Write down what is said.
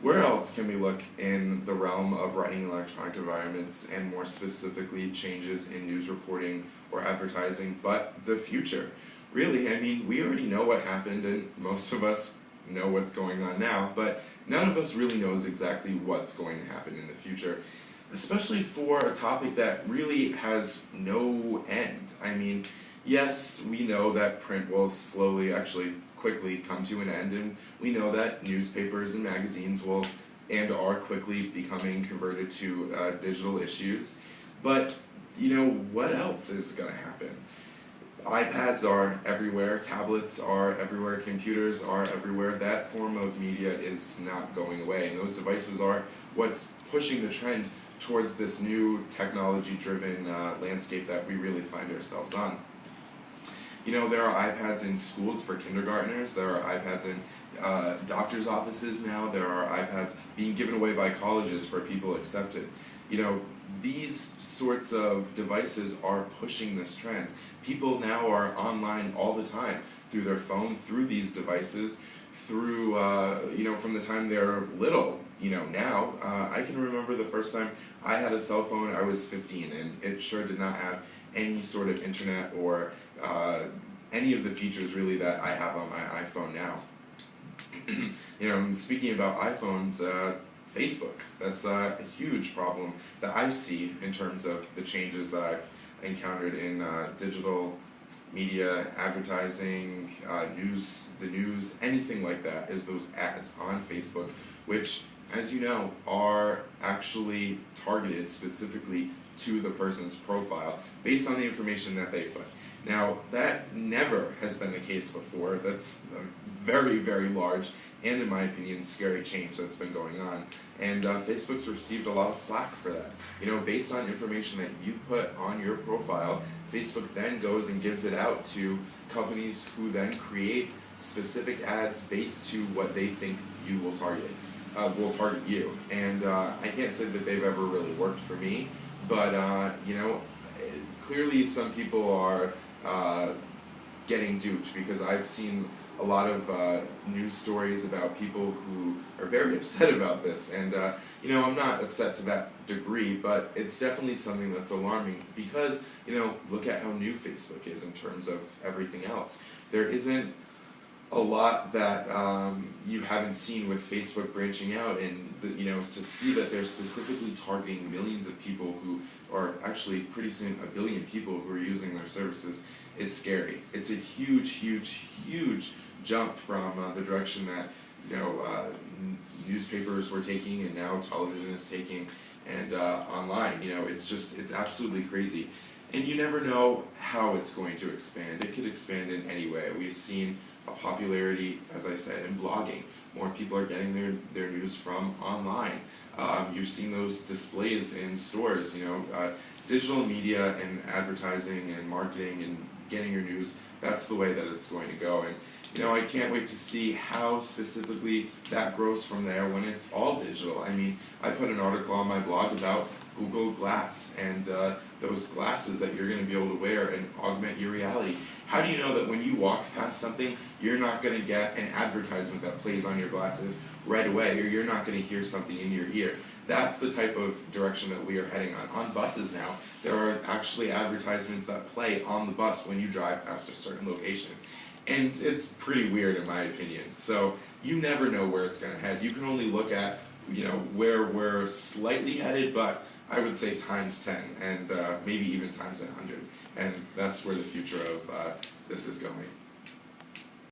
where else can we look in the realm of writing in electronic environments, and more specifically changes in news reporting or advertising, but the future? Really, I mean, we already know what happened, and most of us know what's going on now, but none of us really knows exactly what's going to happen in the future, especially for a topic that really has no end. I mean, yes, we know that print will slowly, actually quickly come to an end, and we know that newspapers and magazines will and are quickly becoming converted to digital issues, but you know, what else is going to happen? iPads are everywhere, tablets are everywhere, computers are everywhere. That form of media is not going away, and those devices are what's pushing the trend towards this new technology-driven landscape that we really find ourselves on. You know, there are iPads in schools for kindergartners, there are iPads in doctors' offices now, there are iPads being given away by colleges for people accepted. You know, these sorts of devices are pushing this trend. People now are online all the time, through their phone, through these devices, through, you know, from the time they're little. You know, now, I can remember the first time I had a cell phone, I was 15, and it sure did not have any sort of internet or any of the features really that I have on my iPhone now. You know, and speaking about iPhones, Facebook, that's a huge problem that I see in terms of the changes that I've encountered in digital media, advertising, the news, anything like that, is those ads on Facebook, which, as you know, are actually targeted specifically to the person's profile based on the information that they put. Now, that never has been the case before. That's a very, very large and, in my opinion, scary change that's been going on. And Facebook's received a lot of flack for that. You know, based on information that you put on your profile, Facebook then goes and gives it out to companies who then create specific ads based to what they think you will target. Will target you. And I can't say that they've ever really worked for me, but you know, clearly some people are getting duped, because I've seen a lot of news stories about people who are very upset about this, and you know, I'm not upset to that degree, but it's definitely something that's alarming, because, you know, look at how new Facebook is in terms of everything else. There isn't a lot that you haven't seen with Facebook branching out, and you know, to see that they're specifically targeting millions of people who are actually pretty soon a billion people who are using their services is scary. It's a huge, huge, huge jump from the direction that, you know, newspapers were taking and now television is taking, and online. You know, it's absolutely crazy. And you never know how it's going to expand. It could expand in any way. We've seen a popularity, as I said, in blogging. More people are getting their news from online. You've seen those displays in stores. You know, digital media and advertising and marketing and getting your news, that's the way that it's going to go. And you know, I can't wait to see how specifically that grows from there when it's all digital. I mean, I put an article on my blog about Google Glass and those glasses that you're going to be able to wear and augment your reality. How do you know that when you walk past something, you're not going to get an advertisement that plays on your glasses right away, or you're not going to hear something in your ear? That's the type of direction that we are heading on. On buses now, there are actually advertisements that play on the bus when you drive past a certain location. And it's pretty weird, in my opinion. So you never know where it's going to head. You can only look at, you know, where we're slightly headed, but I would say times 10, and maybe even times 100. And that's where the future of this is going.